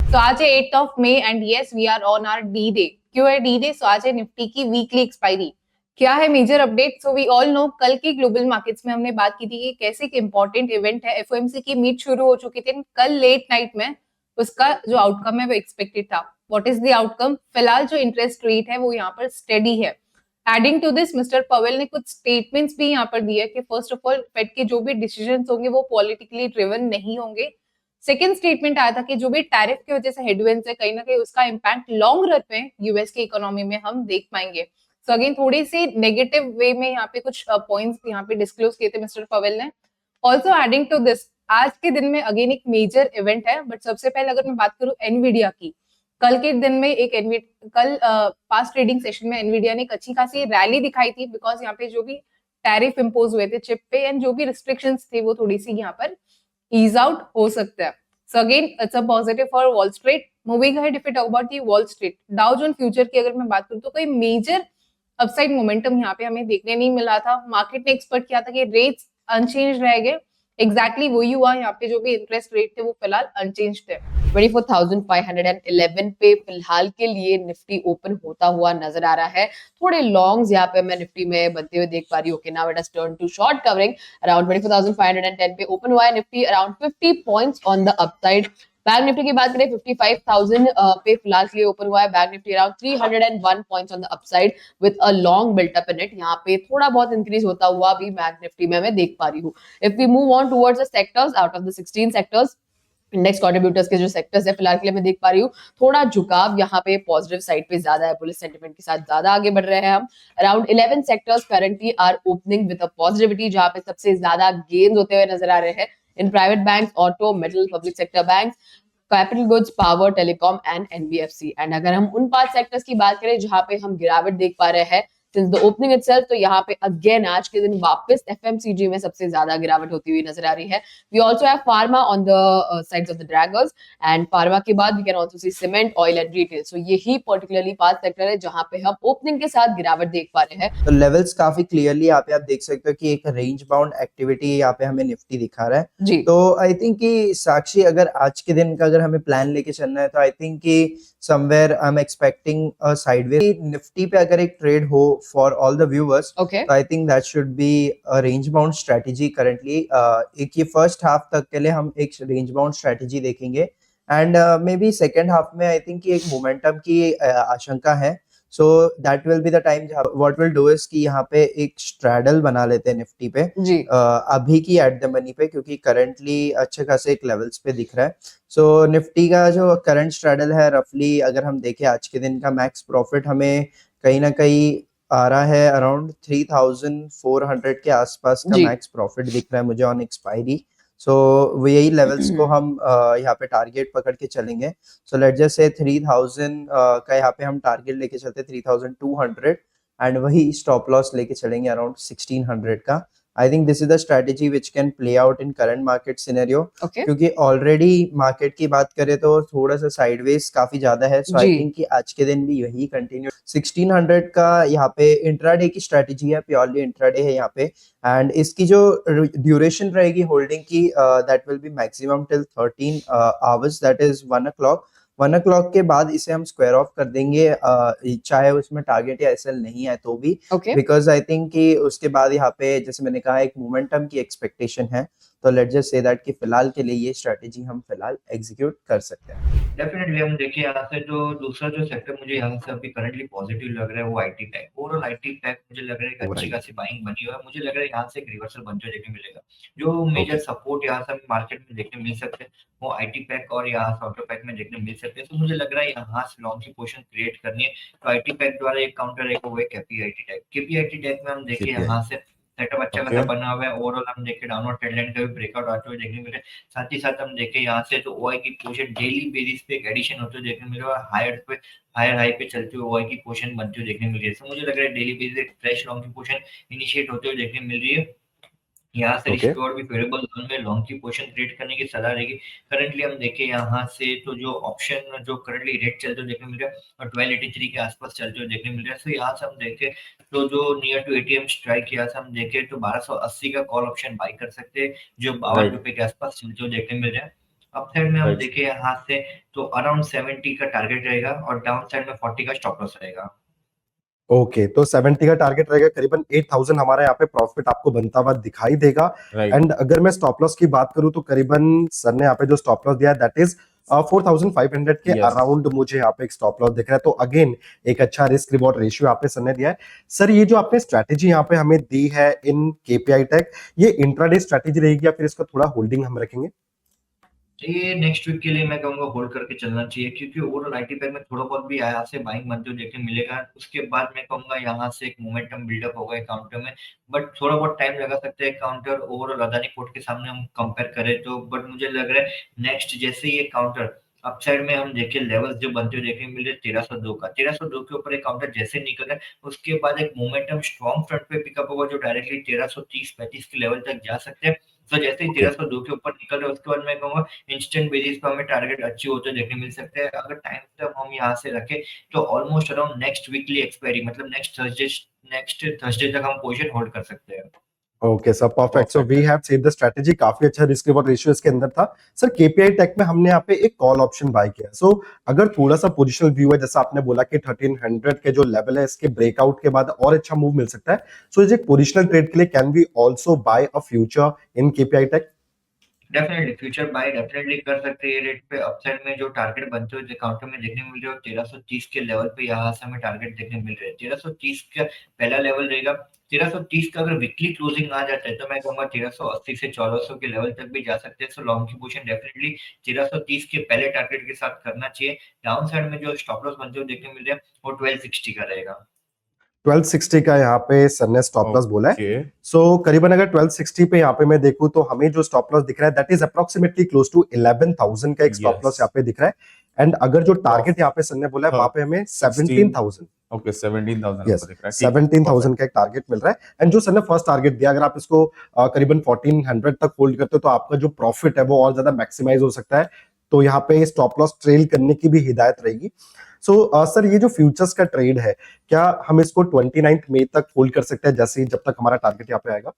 तो आज है 8th of May and yes we are on our D day. क्यों है डी डे? सो आज है निफ्टी की वीकली एक्सपायरी। क्या है major update? So we all know कल की ग्लोबल मार्केट्स में हमने बात की थी कि कैसे एक इंपॉर्टेंट इवेंट है, एफओएमसी की मीट शुरू हो चुकी थी कल लेट नाइट में। उसका जो आउटकम है वो एक्सपेक्टेड था। What is the outcome? फिलहाल जो इंटरेस्ट रेट है वो यहाँ पर स्टेडी है। Adding to this mister Powell ने कुछ स्टेटमेंट्स भी यहाँ पर दिए कि फर्स्ट ऑफ ऑल फेड के जो भी डिसीजन होंगे वो पॉलिटिकली ड्रिवन नहीं होंगे। सेकेंड स्टेटमेंट आया था कि जो भी टैरिफ की वजह से हेडविंड्स है कहीं ना कहीं उसका इम्पैक्ट लॉन्ग रन में यूएस की इकोनॉमी में हम देख पाएंगे। सो अगेन थोड़ी सी नेगेटिव वे में यहाँ पे कुछ पॉइंट्स यहाँ पे डिस्क्लोज किए थे मिस्टर पवेल ने। ऑल्सो एडिंग टू दिस आज के दिन में अगेन एक मेजर इवेंट है, बट सबसे पहले अगर मैं बात करूं एनवीडिया की, कल के दिन में कल पास्ट ट्रेडिंग सेशन में एनवीडिया ने एक अच्छी खासी रैली दिखाई थी बिकॉज यहाँ पे जो भी टैरिफ इम्पोज हुए थे चिप पे एंड जो भी रिस्ट्रिक्शंस थे वो थोड़ी सी यहाँ पर ईज आउट हो सकता है। So again it's a positive for wall street. Moving ahead if you talk about the wall street, डाउ जोन फ्यूचर की अगर मैं बात करूं तो कोई मेजर अपसाइड मोमेंटम यहाँ पे हमें देखने नहीं मिला था। मार्केट ने एक्सपेक्ट किया था कि रेट्स अनचेंज रहेंगे, एग्जैक्टली वही हुआ। यहाँ पे जो भी इंटरेस्ट रेट थे वो फिलहाल अनचेंज थे। 24,511 पे फिलहाल के लिए निफ्टी ओपन होता हुआ नजर आ रहा है। थोड़े लॉन्ग्स यहाँ पे मैं निफ्टी में बनते हुए देख पा रही हूँ। Now it has turn to short covering around 24,510 पे ओपन हुआ है Nifty around 50 points on the upside. Bank Nifty की बात करें 55,000 पे फिलहाल के लिए ओपन हुआ है bank Nifty around 301 points on the upside with a long built up in it. यहाँ पे थोड़ा बहुत इंक्रीज होता हुआ भी बैंक निफ्टी में मैं देख पा रही हूँ। If we move on towards the sectors, out of the 16 sectors, index contributors के जो सेक्टर्स है फिलहाल के लिए मैं देख पा रही हूँ थोड़ा झुकाव यहाँ पे पॉजिटिव साइड पे ज्यादा है। पुलिस सेंटिमेंट के साथ ज्यादा आगे बढ़ रहे हैं हम। Around 11 sectors currently are opening with a positivity, जहाँ पे सबसे ज्यादा गेन्स होते हुए नजर आ रहे हैं in private bank, auto, metal, public sector bank, capital goods, power, telecom and NBFC. And अगर हम उन 5 सेक्टर्स की बात करें जहां पे हम गिरावट देख पा रहे हैं सिंस द ओपनिंग इटसेल्फ, तो यहाँ पे अगेन आज के दिन वापस एफएमसीजी में सबसे ज्यादा गिरावट होती हुई नजर आ रही है। We also have pharma on the sides of the draggers and pharma के बाद we can also see cement, oil and retail. So यही पर्टिकुलरली 5 सेक्टर है जहां पे हम ओपनिंग के साथ गिरावट देख पा रहे हैं। तो लेवल्स काफी क्लियरली यहाँ पे आप देख सकते हो कि एक रेंज बाउंड एक्टिविटी यहाँ पे हमें निफ्टी दिखा रहा है जी। तो आई थिंक कि साक्षी अगर आज के दिन का अगर हमें प्लान लेके चलना है तो आई थिंक कि somewhere I am expecting a sideways Nifty पे अगर एक ट्रेड हो for all the viewers Okay. तो I think that should be a range bound strategy currently. एक ये फर्स्ट हाफ तक के लिए हम एक रेंज बाउंड स्ट्रेटेजी देखेंगे and may be second half में आई थिंक कि एक मोमेंटम की आशंका है। So that will be the time what will do is कि यहाँ पे एक स्ट्रैडल बना लेते हैं निफ्टी पे जी। अभी की एट द मनी पे, क्योंकि करंटली अच्छे खासे एक लेवल्स पे दिख रहा है। सो निफ्टी का जो करंट स्ट्रैडल है रफली अगर हम देखें आज के दिन का मैक्स प्रॉफिट हमें कहीं ना कहीं आ रहा है अराउंड 3,400 के आसपास का मैक्स प्रॉफिट दिख रहा है मुझे ऑन एक्सपायरी। सो वो यही लेवल्स को हम यहाँ पे टारगेट पकड़ के चलेंगे। सो लेट जस्ट से 3,000 का यहाँ पे हम टारगेट लेके चलते 3,200 एंड वही स्टॉप लॉस लेके चलेंगे अराउंड 1,600 का। I think this is the strategy which can play out in current market scenario. क्योंकि ऑलरेडी मार्केट की बात करें तो थोड़ा सा साइडवेज काफी ज्यादा है। सो आई थिंक कि आज के दिन भी यही कंटिन्यू 1,600 का यहाँ पे इंट्राडे की स्ट्रेटेजी है, प्योरली इंट्राडे है यहाँ पे। एंड इसकी जो ड्यूरेशन रहेगी होल्डिंग की that will be maximum till 13 hours, that is 1 o'clock के बाद इसे हम स्क्वायर ऑफ कर देंगे चाहे उसमें टारगेट या एसएल नहीं है तो भी, बिकॉज आई थिंक कि उसके बाद यहाँ पे जैसे मैंने कहा एक मोमेंटम की एक्सपेक्टेशन है। तो लेट्स जस्ट से दैट कि फिलहाल के लिए ये स्ट्रेटेजी हम फिलहाल एग्जीक्यूट कर सकते हैं। डेफिनेटली हम देखिए यहाँ से जो दूसरा जो सेक्टर मुझे यहाँ से अभी करंटली पॉजिटिव लग रहा है वो IT tech. Overall IT tech मुझे लग रहा है कि अच्छी खासी बाइंग बनी हुई है। मुझे लग रहा है यहाँ से एक रिवर्सल बनते हुए देखने मिलेगा। जो मेजर सपोर्ट यहाँ से मार्केट में देखने मिल सकते हैं वो आईटी पैक और यहाँ से ऑटो पैक में देखने मिल सकते हैं। तो मुझे लग रहा है यहाँ से लॉन्ग की पोजीशन क्रिएट करनी है तो आईटी पैक द्वारा एक काउंटर एक वो केपीआईटी टेक। केपीआईटी टेक में हम देखिए यहाँ से सेटअप अच्छा खासा बना हुआ है। ओवरऑल हम देखें डाउनवर्ड ट्रेंड लाइन का भी ब्रेकआउट आते हुए देखने मिले। साथ ही साथ हम देखें यहाँ से तो ओआई की पोजीशन डेली बेसिस पे एक एडिशन होते हुए देखने मिले और हायर हाई पे चलते हुए ओआई की पोजीशन बनते हुए देखने मिल रही है। तो मुझे लग रहा है डेली बेसिस एक फ्रेश लॉन्ग की पोजीशन इनिशिएट होते हुए देखने मिल रही है। यहाँ से रिस्टोर भी फेवरेबल जोन में लॉन्ग की पोजीशन क्रिएट करने की सलाह रहेगी। करंटली हम देखें यहाँ से तो जो ऑप्शन जो करंटली रेट चलते हुए देखने मिल रहा है और 1283 के आसपास चलते हुए देखने मिल रहा है। तो यहाँ से हम देखें तो जो नियर टू एटीएम स्ट्राइक यहाँ से हम देखें तो 1280 का कॉल ऑप्शन बाई कर सकते हैं जो 52 रुपए के आसपास चलते हुए देखने मिल रहा है। अपसाइड में हम राइट। देखें यहाँ से तो अराउंड 70 का टारगेट रहेगा और डाउन साइड में 40 का स्टॉप लॉस रहेगा। ओके, तो 70 का टारगेट रहेगा, करीबन 8000 हमारा यहाँ पे प्रॉफिट आपको बनता हुआ दिखाई देगा। राइट। एंड अगर मैं स्टॉप लॉस की बात करूं तो करीबन सर ने यहाँ पे जो स्टॉप लॉस दिया है दैट इज 4500 के Yes. अराउंड मुझे यहाँ पे एक स्टॉप लॉस दिख रहा है। तो अगेन एक अच्छा रिस्क रिवॉर्ड रेशियो यहाँ पे सर ने दिया है। सर ये जो आपने स्ट्रैटेजी यहाँ पे हमें दी है इन केपीआई टेक, ये इंट्राडे स्ट्रैटेजी रहेगी या फिर इसका थोड़ा होल्डिंग हम रखेंगे? ये नेक्स्ट वीक के लिए मैं कहूंगा होल्ड करके चलना चाहिए, क्योंकि ओवरऑल आईटी पैक में थोड़ा बहुत भी यहाँ से बाइंग बनते हुए देखने मिलेगा। उसके बाद मैं कहूंगा यहाँ से एक मोमेंटम बिल्डअप होगा काउंटर में, बट थोड़ा बहुत टाइम लगा सकता है काउंटर ओवरऑल अदानी पोर्ट के सामने हम कंपेयर करें तो। बट मुझे लग रहा है नेक्स्ट जैसे ये काउंटर अपसाइड में हम देखें लेवल्स जो बनते हुए देखने मिल रहे 1302 का, 1302 के ऊपर एक काउंटर जैसे निकल रहा है उसके बाद एक मोमेंटम स्ट्रॉन्ग फ्रंट पे पिकअप होगा जो डायरेक्टली 1330-35 के लेवल तक जा सकते हैं। तो जैसे ही Okay. 1302 के ऊपर निकल रहे हैं उसके बाद मैं कहूंगा इंस्टेंट बेसिस पे हमें टारगेट अच्छे होते देखने मिल सकते हैं। अगर टाइम तक हम यहाँ से रखें तो almost around next weekly expiry मतलब नेक्स्ट थर्सडे तक हम पोजीशन होल्ड कर सकते हैं। Okay sir, perfect. So Perfect. We have said the strategy, काफी अच्छा रिस्क रिवॉर्ड रेशियो इसके अंदर था। सर केपीआई टेक में हमने यहाँ पे एक कॉल ऑप्शन बाय किया। सो अगर थोड़ा सा पोजिशनल व्यू है, जैसा आपने बोला कि 1300 के जो लेवल है इसके ब्रेकआउट के बाद और अच्छा मूव मिल सकता है। सो इज एक पोजिशनल ट्रेड के लिए can we also buy a future in KPI tech? Definitely future buy definitely कर सकते हैं। ये रेट पे अपसाइड में जो टारगेट बनते हुए काउंटर में देखने मिल रहे हो 1330 के लेवल पे यहाँ से हमें टारगेट देखने मिल रहे हैं। 1330 का पहला लेवल रहेगा। 1330 का अगर वीकली क्लोजिंग आ जाता है तो मैं कहूंगा 1380 से 1400 के लेवल तक भी जा सकते हैं। सो लॉन्ग की पोजीशन डेफिनेटली 1330 के पहले टारगेट के साथ करना चाहिए। डाउन साइड में जो स्टॉप लॉस बनते हुए देखने मिल रहे हैं वो 1260 का रहेगा। 1260 का यहाँ पे सर ने स्टॉप लॉस बोला है। Okay. सो करीबन अगर 1260 पे यहाँ पे मैं देखूं तो हमें जो स्टॉप लॉस दिख रहा है that is approximately close to 11,000 का एक स्टॉप Yes. लॉस यहाँ पे दिख रहा है। एंड अगर जो टारगेट यहाँ पे सर ने बोला है वहां पे हमें 17,000, Okay, 17,000 यस आपको दिख रहा है। ठीक है, 17,000 perfect. का एक टारगेट मिल रहा है। एंड जो सर ने फर्स्ट टारगेट दिया, अगर आप इसको करीबन 1400 तक होल्ड करते हो तो आपका जो प्रॉफिट है वो और ज्यादा मैक्सिमाइज हो सकता है। तो यहाँ पे स्टॉप लॉस ट्रेल करने की भी हिदायत रहेगी। सो सर ये जो फ्यूचर्स का ट्रेड है, क्या हम इसको 29 मई तक होल्ड कर सकते हैं, जैसे ही जब तक हमारा टारगेट यहाँ पे आएगा?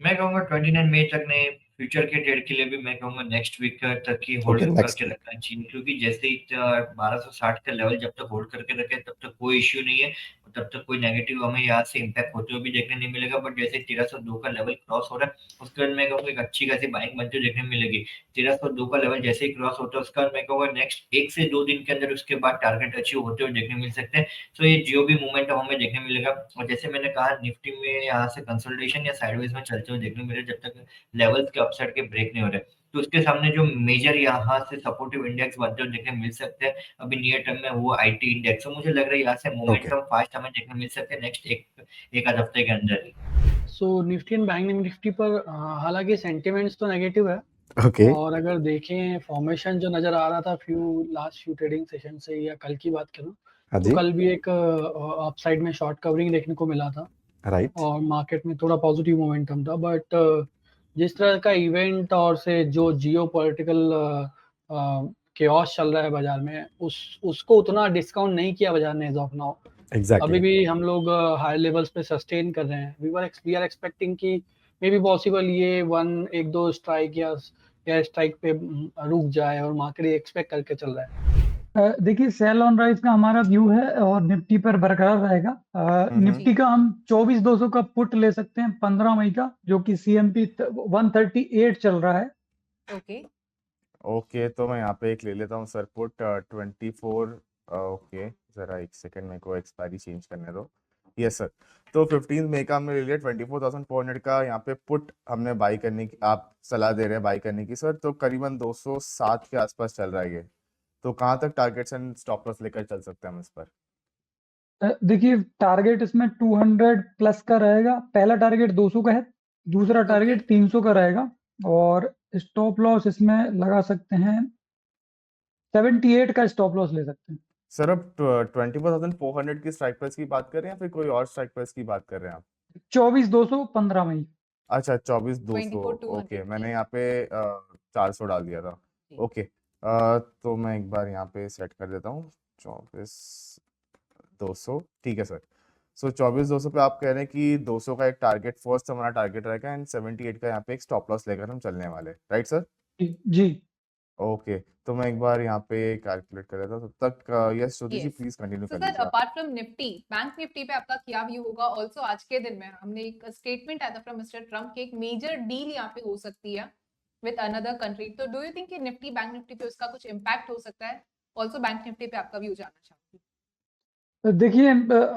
मैं कहूंगा 29 मई तक नहीं, फ्यूचर के ट्रेड के लिए भी मैं कहूंगा नेक्स्ट वीक तक ही होल्ड Okay, next करके week. रखना चाहिए, क्योंकि जैसे ही 1260 का लेवल जब तक होल्ड करके रखे तब तक कोई इश्यू नहीं है, तब तक कोई नेगेटिव हमें यहाँ से इम्पैक्ट होते हुए भी देखने नहीं मिलेगा। बट जैसे 1302 का लेवल क्रॉस हो रहा है उसके बाद मैं कहूँगा एक अच्छी खासी बाइंग बनते हुए देखने मिलेगी। 1302 का लेवल जैसे ही क्रॉस होता है उसके बाद मैं कहूँगा नेक्स्ट 1 से 2 दिन के अंदर उसके बाद टारगेट अचीव होते हुए देखने मिल सकते हैं। तो ये जो भी मोमेंटम हमें देखने मिलेगा, और जैसे मैंने कहा निफ्टी में यहाँ से कंसोलिडेशन या साइडवेज में चलते हुए देखने मिले जब तक लेवल्स के अपसाइड के ब्रेक नहीं हो रहे, तो उसके सामने जो मेजर यहाँ से सपोर्टिव इंडेक्स बनते हुए देखने मिल सकते हैं अभी नियर टर्म में वो आईटी इंडेक्स। तो मुझे लग रहा है यहाँ से मोमेंटम फास्ट हमें देखने मिल सकते हैं नेक्स्ट एक आध हफ्ते के अंदर ही। सो निफ्टी एंड बैंक निफ्टी पर हालांकि सेंटिमेंट्स तो नेगेटिव है। ओके, और अगर देखें फॉर्मेशन जो नजर आ रहा था लास्ट फ्यू ट्रेडिंग सेशन से, या कल की बात करूं हाँ तो जी, कल भी एक अपसाइड में शॉर्ट कवरिंग देखने को मिला था राइट। और मार्केट में थोड़ा पॉजिटिव मोमेंटम था। बट जिस तरह का इवेंट और से जो जियो पॉलिटिकल केओस चल रहा है बाजार में, उसको उतना डिस्काउंट नहीं किया बाजार ने एज ऑफ नाउ। अभी एग्जैक्टली। भी हम लोग हायर लेवल्स पे सस्टेन कर रहे हैं। वी आर एक्सपेक्टिंग कि मे बी पॉसिबल ये एक दो स्ट्राइक या स्ट्राइक पे रुक जाए, और मार्केट एक्सपेक्ट करके चल रहा है। देखिए सेल ऑन राइज का हमारा व्यू है और निफ्टी पर बरकरार रहेगा। निफ्टी का हम 24,200 का पुट ले सकते हैं 15 मई का, जो कि CMP 138 चल रहा है। ओके, ओके, तो मैं यहाँ पे एक ले लेता हूँ सर पुट 24। ओके, जरा एक सेकंड मेरे को एक्सपायरी चेंज करने दो। यस सर, तो 15 मई का हमने ले लिया 24,400 का यहाँ पे पुट हमने बाई करने की, आप सलाह दे रहे हैं बाई करने की सर। तो करीबन 207 के आसपास चल रहा है ये, तो कहाँ तक टारगेट्स एंड स्टॉप लॉस लेकर चल सकते हैं हम इस पर? देखिए टारगेट इसमें 200 प्लस का रहेगा। पहला टारगेट 200 का है, दूसरा टारगेट 300 का रहेगा, और स्टॉप लॉस इसमें लगा सकते हैं 78 का स्टॉप लॉस ले सकते हैं। सर अब 24,400 की स्ट्राइक प्राइस की बात कर रहे हैं या फिर कोई और स्ट्राइक प्राइस की बात कर रहे हैं आप? 24,200 15 मई। अच्छा, 24,200। 24,200 ओके, मैंने yes. यहाँ पे 400 डाल दिया था। जी। ओके, तो मैं एक बार यहाँ पे सेट कर देता हूँ 24,200। ठीक है सर। सो 24,200 पे आप कह रहे हैं कि 200 का एक टारगेट फर्स्ट हमारा टारगेट रहेगा एंड 78 का यहाँ पे एक स्टॉप लॉस लेकर हम चलने वाले, राइट सर? जी ओके, तो मैं एक बार यहाँ पे कैलकुलेट कर रहा था, तब तक yes Jyoti ji Yes. Please continue So कर sir, लीजिए आप। apart from Nifty, bank Nifty पे आपका क्या व्यू होगा? ऑल्सो आज के दिन में हमने एक स्टेटमेंट आया था फ्रॉम मिस्टर ट्रम्प कि एक मेजर डील यहाँ पे हो सकती है विद अनदर कंट्री। तो डू यू थिंक कि निफ्टी बैंक निफ्टी पे उसका कुछ इम्पैक्ट हो सकता है? ऑल्सो बैंक निफ्टी पे आपका व्यू जानना चाहूंगी। देखिए,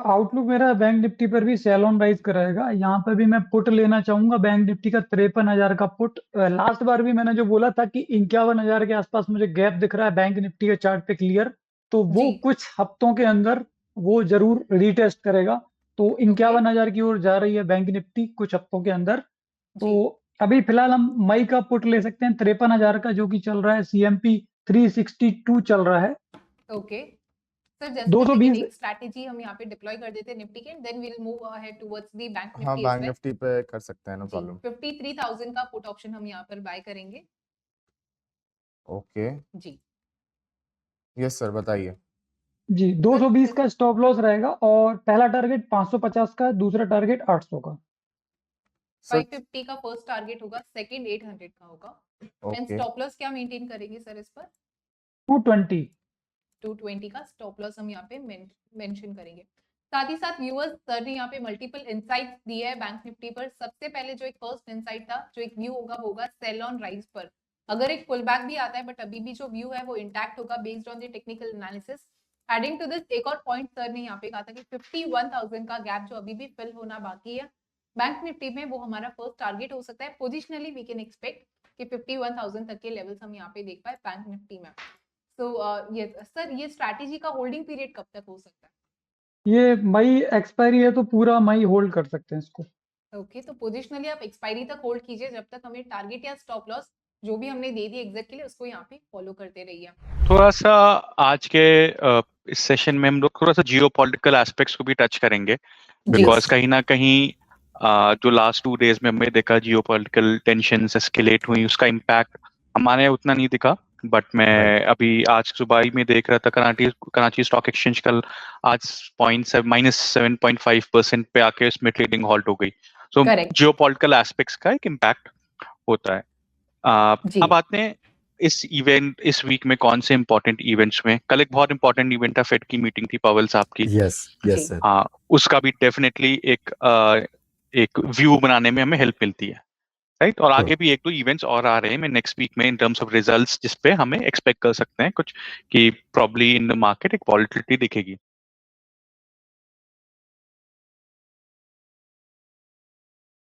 आउटलुक मेरा बैंक निफ्टी पर भी सेल ऑन राइज कराएगा। यहाँ पर भी मैं पुट लेना चाहूंगा बैंक निफ्टी का 53,000 का पुट। लास्ट बार भी मैंने जो बोला था कि 51,000 के आसपास मुझे गैप दिख रहा है बैंक निफ्टी के चार्ट पे क्लियर, तो वो जी। कुछ हफ्तों के अंदर वो जरूर रीटेस्ट करेगा। तो 51,000 की ओर जा रही है बैंक निफ्टी कुछ हफ्तों के अंदर। तो जी। अभी फिलहाल हम मई का पुट ले सकते हैं 53,000 का, जो कि चल रहा है CMP 362 चल रहा है। ओके सर, जस्ट कि 220 एक स्ट्रैटेजी हम यहाँ पे डिप्लॉय कर देते हैं निफ्टी के, then we will move ahead towards the bank हाँ, निफ्टी बैंक एज निफ्टी पे कर सकते हैं, नो वेल। प्रॉब्लम। 53,000 का पुट ऑप्शन हम यहाँ पर बाय करेंगे। ओके, जी यस सर बताइए। जी, 220 का स्टॉप लॉस रहेगा और पहला टारगेट 550 का, दूसरा टारगेट 800 का। सर 550 का फर्स्ट टारगेट होगा, सेकंड 800 का होगा। एंड ओके, स्टॉप लॉस क्या मेंटेन करेंगे सर इस पर? 220। 220 का स्टॉप लॉस हम यहाँ पे मेंशन करेंगे। साथ ही साथ व्यूअर्स, सर ने यहाँ पे मल्टीपल इनसाइट्स दिए हैं बैंक निफ्टी पर। सबसे पहले जो एक फर्स्ट इनसाइट था, जो एक व्यू होगा वो होगा सेल ऑन राइज पर। अगर एक पुल बैक भी आता है बट अभी भी जो व्यू है वो इंटैक्ट होगा based on the technical analysis. Adding to this, एक और पॉइंट सर ने यहाँ पे कहा था कि 51,000 का गैप जो अभी भी फिल होना बाकी है बैंक निफ्टी में, वो हमारा फर्स्ट टारगेट हो सकता है। पोजिशनली वी कैन एक्सपेक्ट कि 51,000 तक के लेवल्स हम यहाँ पे देख पाए बैंक निफ्टी में। तो ये सर, ये स्ट्रैटेजी का होल्डिंग पीरियड कब तक हो सकता है? ये मई एक्सपायरी है तो पूरा मई होल्ड कर सकते हैं इसको। ओके, तो पोजिशनली आप एक्सपायरी तक होल्ड कीजिए, जब तक हमें टारगेट या स्टॉप लॉस जो भी हमने दे दी एग्जैक्ट के लिए उसको यहाँ पे फॉलो करते रहिए। थोड़ा सा आज के इस सेशन में हम लोग थोड़ा सा जियो पॉलिटिकल एस्पेक्ट्स को भी टच करेंगे, बिकॉज कहीं ना कहीं जो लास्ट 2 डेज में हमने देखा जियो पॉलिटिकल टेंशंस एस्केलेट हुई, उसका इम्पैक्ट हमारे यहाँ उतना नहीं दिखा। बट मैं अभी आज सुबह ही में देख रहा था कराची स्टॉक एक्सचेंज कल आज -7.5% पे आके उसमें ट्रेडिंग हॉल्ट हो गई। सो Correct. जियो पॉलिटिकल एस्पेक्ट्स का एक इम्पैक्ट होता है। जी। अब आते हैं इस वीक में कौन से इंपॉर्टेंट इवेंट्स में। कल एक बहुत इंपॉर्टेंट इवेंट था, फेड की मीटिंग थी पवेल साहब की। यस जी। Yes sir. हाँ, उसका भी डेफिनेटली एक व्यू बनाने में हमें हेल्प मिलती है, राइट। और आगे भी 1-2 इवेंट्स और आ रहे हैं मैं नेक्स्ट वीक में इन टर्म्स ऑफ रिजल्ट्स, जिसपे हमें एक्सपेक्ट कर सकते हैं कुछ कि प्रॉब्ली इन द मार्केट एक वॉलिटिलिटी दिखेगी।